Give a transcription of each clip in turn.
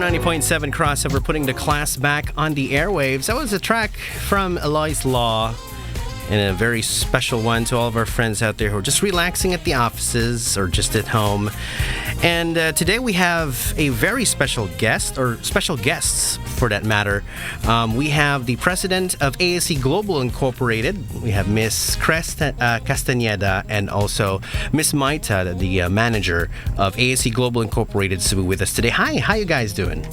90.7 crossover, putting the class back on the airwaves. That was a track from Eloy's Law, and a very special one to all of our friends out there who are just relaxing at the offices or just at home. And today we have a very special guest, or special guests for that matter. We have the president of ASC Global Incorporated. We have Miss Castañeda and also Miss Maita, the manager of ASC Global Incorporated, Cebu, with us today. Hi, how you guys doing?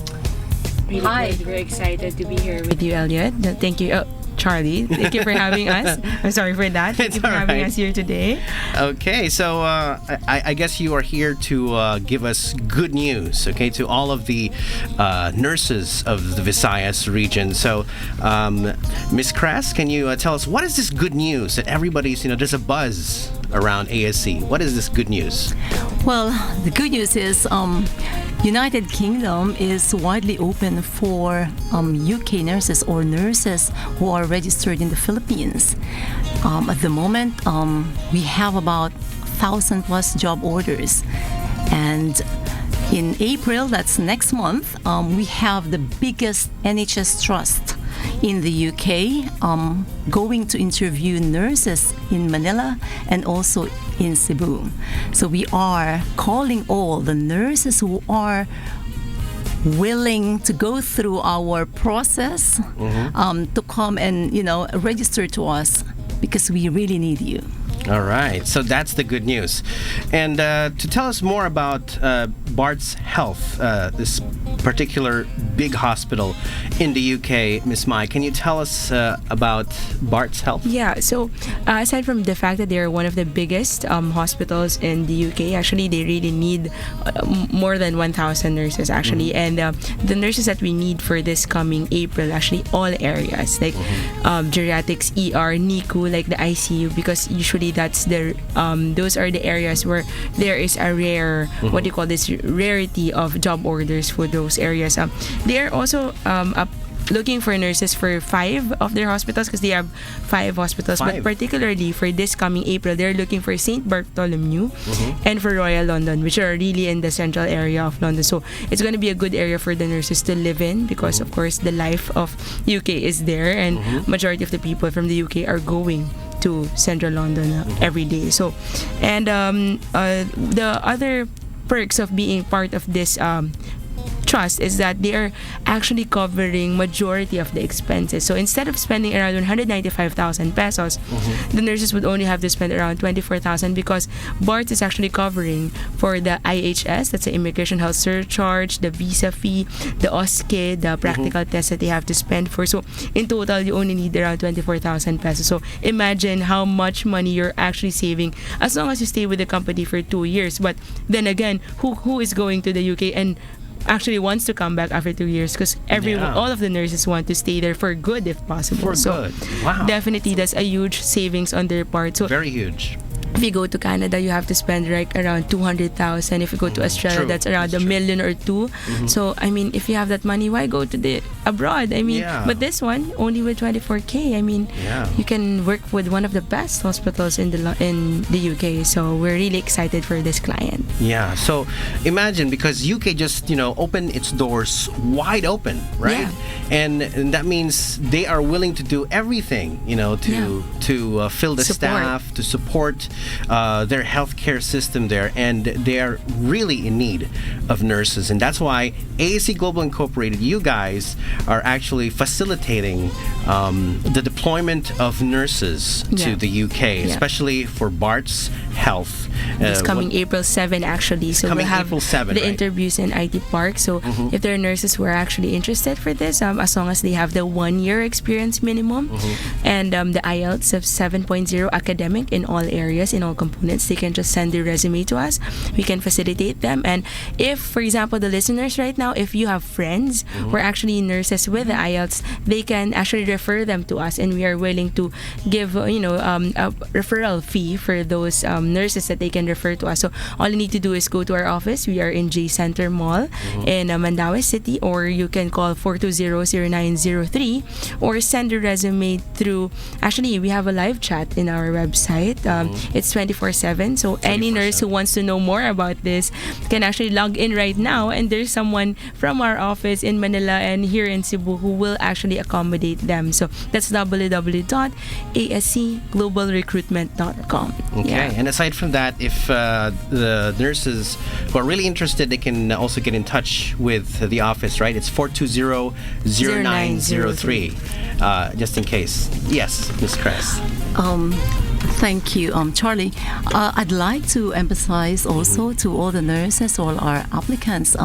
Really Hi. good. We're excited to be here with you, Elliot. Thank you, Charlie. Thank you for having us. I'm sorry for that. Thank you for having us here today. Okay, so I guess you are here to give us good news, okay, to all of the nurses of the Visayas region. So, Miss Crass, can you tell us what is this good news that everybody's, there's a buzz around ASC? What is this good news? Well, the good news is United Kingdom is widely open for UK nurses or nurses who are registered in the Philippines. At the moment, we have about 1,000 plus job orders. And in April, that's next month, we have the biggest NHS trust in the UK going to interview nurses in Manila and also in Cebu. So we are calling all the nurses who are willing to go through our process to come and register to us, because we really need you. All right, so that's the good news. And to tell us more about Barts Health, this particular big hospital in the UK, Miss Mai, can you tell us about Barts Health? Yeah, so aside from the fact that they're one of the biggest hospitals in the UK, actually they really need more than 1,000 nurses actually. And the nurses that we need for this coming April, actually all areas, like geriatrics, ER, NICU, like the ICU, because usually that's the those are the areas where there is a rare what do you call this, rarity of job orders for those areas. They are also looking for nurses for 5 of their hospitals, because they have 5 hospitals. But particularly for this coming April, they're looking for St. Bartholomew and for Royal London, which are really in the central area of London. So it's going to be a good area for the nurses to live in, because of course the life of UK is there, and majority of the people from the UK are going to central London every day. So, and the other perks of being part of this trust is that they are actually covering majority of the expenses. So instead of spending around 195,000 pesos, the nurses would only have to spend around 24,000, because BART is actually covering for the IHS, that's the immigration health surcharge, the visa fee, the OSCE, the practical test that they have to spend for. So in total, you only need around 24,000 pesos. So imagine how much money you're actually saving as long as you stay with the company for 2 years. But then again, who is going to the UK and actually wants to come back after 2 years, because all of the nurses want to stay there for good if possible. Good. Wow. Definitely that's a huge savings on their part. So very huge. if you go to Canada, you have to spend like around 200,000. If you go to Australia, that's around $1 million or 2. So I mean, if you have that money, why go to the abroad? I mean, but this one only with 24K. I mean, you can work with one of the best hospitals in the UK. So we're really excited for this client. Yeah. So imagine, because UK just opened its doors wide open, right? And that means they are willing to do everything, to fill the staff, to support their healthcare system there, and they are really in need of nurses. And that's why ASC Global Incorporated, you guys are actually facilitating the deployment of nurses to the UK, especially for Barts Health. It's coming April 7 actually. So we'll have April 7, the interviews in IT Park. So if there are nurses who are actually interested for this, as long as they have the 1 year experience minimum and the IELTS of 7.0 academic in all areas, in all components, they can just send their resume to us. We can facilitate them. And if, for example, the listeners right now, if you have friends who are actually nurses with the IELTS, they can actually refer them to us, and we are willing to give a referral fee for those nurses that they can refer to us. So all you need to do is go to our office. We are in J Center Mall in Mandaue City, or you can call 420-0903 or send a resume through, actually we have a live chat in our website. It's 24/7. So any nurse who wants to know more about this can actually log in right now, and there's someone from our office in Manila and here in Cebu who will actually accommodate them. So that's www.ascglobalrecruitment.com. Okay. And aside from that, if the nurses who are really interested, they can also get in touch with the office, right? It's 420-0903. Just in case. Yes, Ms. Cress. Thank you, Charlie. I'd like to emphasize also to all the nurses, all our applicants,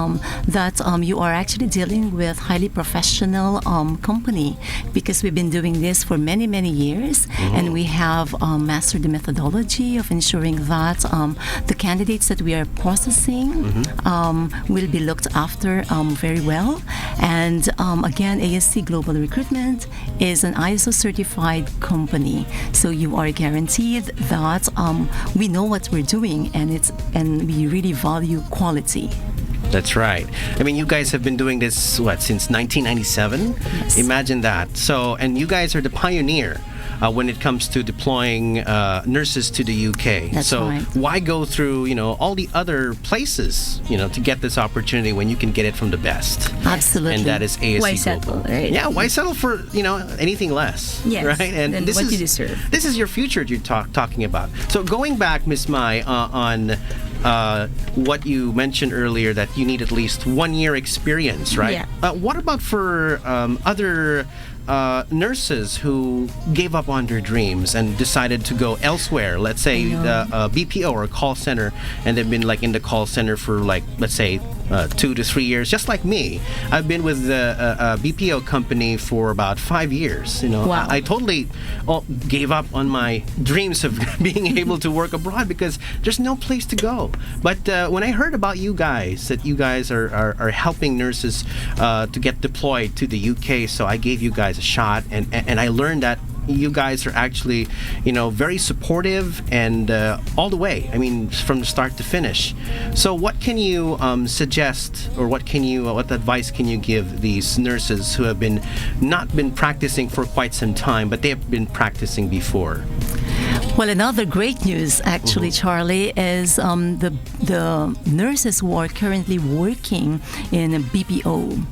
that you are actually dealing with highly professional company, because we've been doing this for many, many years, and we have mastered the methodology of ensuring that the candidates that we are processing will be looked after very well. And again, ASC Global Recruitment is an ISO certified company, so you are guaranteed that we know what we're doing, and we really value quality. That's right. I mean, you guys have been doing this, since 1997? Yes. Imagine that. So, and you guys are the pioneer when it comes to deploying nurses to the UK. That's so right. why go through, all the other places, to get this opportunity when you can get it from the best? Absolutely. And that is ASC Why Global. settle, right? Yeah, why settle for, anything less? Yes, Right? And than what you deserve. This is your future you're talking about. So going back, Miss Mai, on what you mentioned earlier, that you need at least 1 year experience, right? Yeah. What about for other nurses who gave up on their dreams and decided to go elsewhere? Let's say the BPO or a call center, and they've been like in the call center for let's say 2 to 3 years, just like me. I've been with the BPO company for about 5 years. Wow. I totally gave up on my dreams of being able to work abroad because there's no place to go. But when I heard about you guys, that you guys are helping nurses to get deployed to the UK, so I gave you guys a shot, and I learned that you guys are actually, very supportive and all the way. I mean, from the start to finish. So, what can you suggest, or what advice can you give these nurses who have not been practicing for quite some time, but they have been practicing before? Well, another great news, actually, Charlie, is the nurses who are currently working in a BPO.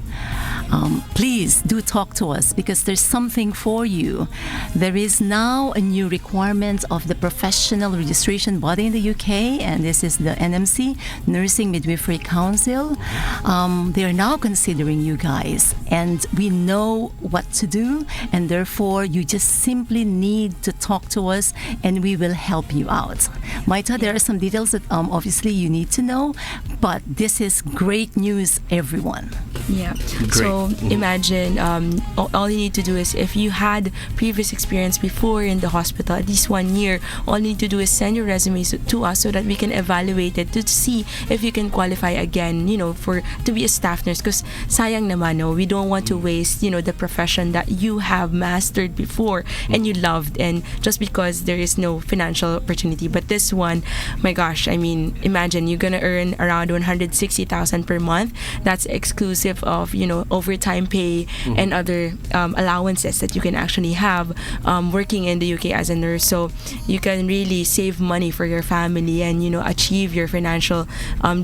Please do talk to us, because there's something for you. There is now a new requirement of the professional registration body in the UK, and this is the NMC, Nursing Midwifery Council. They are now considering you guys, and we know what to do, and therefore you just simply need to talk to us, and we will help you out. Maita, there are some details that obviously you need to know, but this is great news, everyone. Yeah. Great. So imagine all you need to do is, if you had previous experience before in the hospital, at least 1 year, all you need to do is send your resume to us so that we can evaluate it to see if you can qualify again, to be a staff nurse. Because sayang naman, we don't want to waste, the profession that you have mastered before and you loved, and just because there is no financial opportunity. But this one, my gosh, I mean, imagine you're gonna earn around 160,000 per month. That's exclusive of overtime pay and other allowances that you can actually have working in the UK as a nurse. So you can really save money for your family and achieve your financial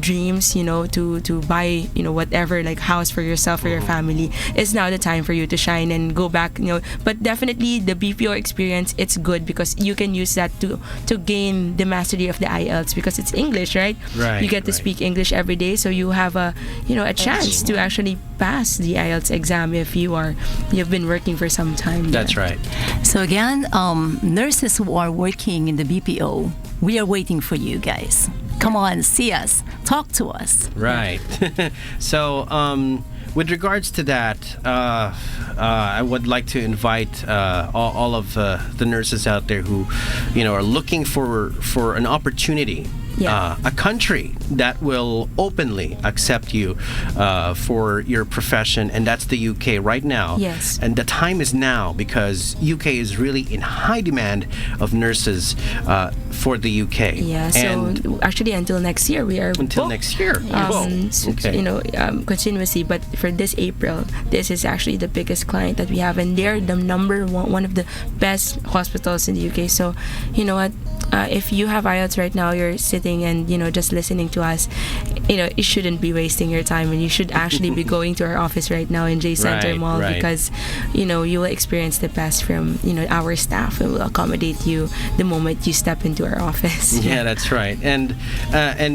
dreams, to buy whatever, like house for yourself or your family. It's now the time for you to shine and go back. But definitely the BPO experience, it's good because you can use that to gain the mastery of the IELTS, because it's English, right? Right. You get to speak English every day, so you have a chance to actually pass the IELTS exam if you've been working for some time. That's right. So again, nurses who are working in the BPO, we are waiting for you guys. Come on, see us, talk to us. Right. So, with regards to that, I would like to invite all of the nurses out there who, are looking for an opportunity. Yeah. A country that will openly accept you for your profession, and that's the UK right now. Yes. And the time is now, because UK is really in high demand of nurses for the UK. Yeah. So actually, until next year, we are until booked, next year. Whoa. Okay. Continuously. But for this April, this is actually the biggest client that we have, and they're the number one of the best hospitals in the UK. So, you know what? if you have IELTS right now, you're sitting and just listening to us, you shouldn't be wasting your time, and you should actually be going to our office right now in J Center Right, Mall, right. because you will experience the best from our staff, and will accommodate you the moment you step into our office. Yeah, that's right. And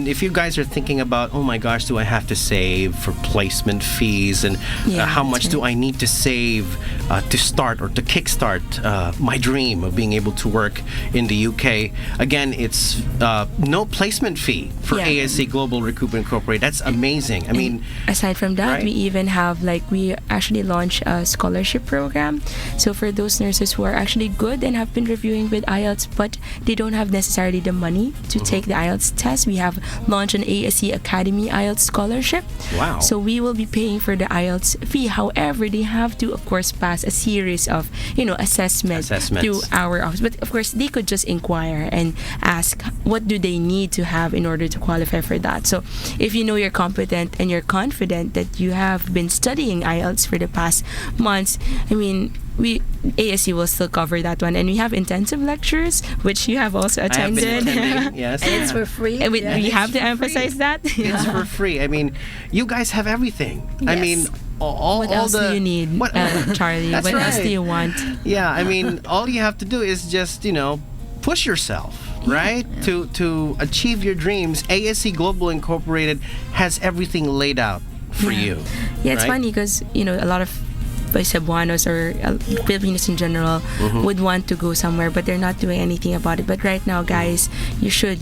if you guys are thinking about, oh my gosh, do I have to save for placement fees, and Yeah, how that's much do right. I need to save to start or to kickstart my dream of being able to work in the UK? Again, it's no placement fee for Yeah. ASC Global Recruitment Incorporated. That's amazing. I mean, Aside from that, right? we even have we actually launched a scholarship program. So for those nurses who are actually good and have been reviewing with IELTS, but they don't have necessarily the money to take the IELTS test, we have launched an ASC Academy IELTS scholarship. Wow. So we will be paying for the IELTS fee. However, they have to, of course, pass a series of assessments through our office. But of course, they could just inquire and ask what do they need to have in order to qualify for that. So if you know you're competent and you're confident that you have been studying IELTS for the past months, ASC will still cover that one, and we have intensive lectures, which you have also I have been attended. attending, yes. And it's for free. And we have to It's emphasize that. It's for free. I mean, you guys have everything. I Yes. mean, all What all else the, do you need, What, Charlie? That's What else right. do you want? Yeah, I mean, all you have to do is just, push yourself, right? To achieve your dreams. ASC Global Incorporated has everything laid out for you. Yeah, it's right? funny because a lot of Cebuanos or Filipinos in general would want to go somewhere, but they're not doing anything about it. But right now, guys, you should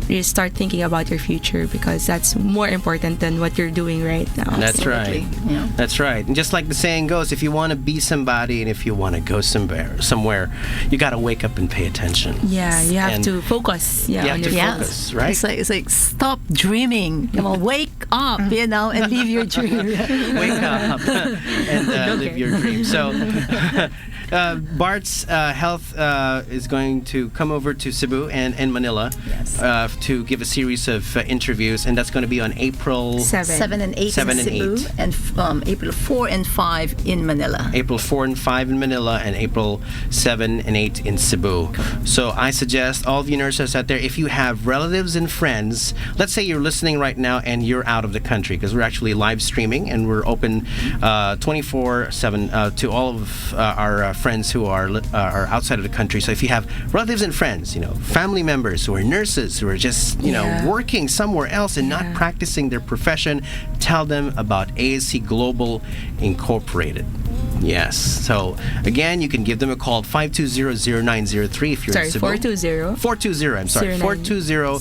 really start thinking about your future, because that's more important than what you're doing right now. That's right. Absolutely, yeah. That's right. And just like the saying goes, if you want to be somebody and if you want to go somewhere, you got to wake up and pay attention. Yeah, you have And to focus. Yeah, you on have your to future. focus, right? It's like stop dreaming. Wake up, and live your dream. Wake up and live your dream. So, Barts Health is going to come over to Cebu and Manila to give a series of interviews, and that's going to be on April 7 and 8 7 in and Cebu, 8. and April 4 and 5 in Manila. April 4 and 5 in Manila, and April 7 and 8 in Cebu. So I suggest all of you nurses out there, if you have relatives and friends, let's say you're listening right now and you're out of the country, because we're actually live streaming and we're open 24/7 to all of our friends who are outside of the country. So if you have relatives and friends, family members who are nurses, who are just, working somewhere else and not practicing their profession, tell them about ASC Global Incorporated. Yes. So again, you can give them a call, 520-0903 if you're in Cebu. 420. I'm sorry. 420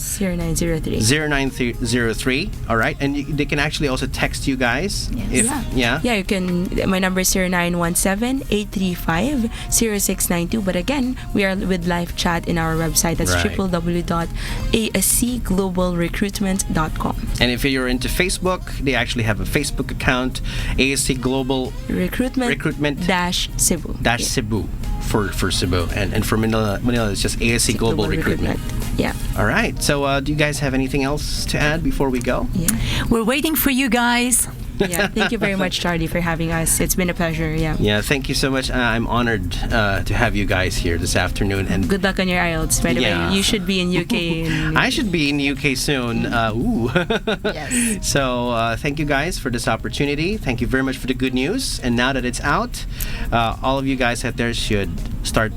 0903. All right. And they can actually also text you guys. Yes. Yeah, you can. My number is 0917-835-0692. But again, we are with live chat in our website. That's Right. www.ascglobalrecruitment.com. And if you're into Facebook, they actually have a Facebook account, ASC Global Recruitment Cebu. Cebu for Cebu. And for Manila it's just ASC Global Recruitment. Yeah. All right. So do you guys have anything else to add before we go? Yeah. We're waiting for you guys. Yeah. Thank you very much, Charlie, for having us. It's been a pleasure. Yeah. Yeah, thank you so much. I'm honored to have you guys here this afternoon. And Good luck on your IELTS. By the Yeah. way, you should be in UK. I should be in the UK soon. Ooh. Yes. So thank you guys for this opportunity. Thank you very much for the good news. And now that it's out, all of you guys out there should start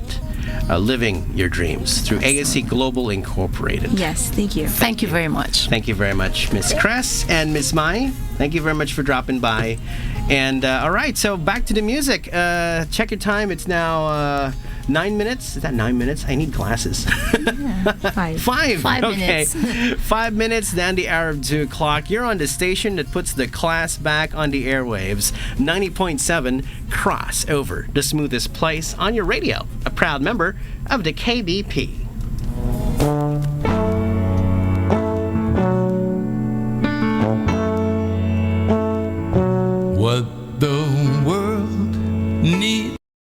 living your dreams through ASC Global Incorporated. Yes. Thank you. Thank you very much. Thank you very much, Miss Cress and Miss Mai. Thank you very much for dropping by. And all right, so back to the music. Check your time. It's now 9 minutes. Is that 9 minutes? I need glasses. 5. 5. 5 okay. minutes. 5 minutes, down the hour of 2 o'clock. You're on the station that puts the class back on the airwaves. 90.7 Crossover, the smoothest place on your radio. A proud member of the KBP. What the world needs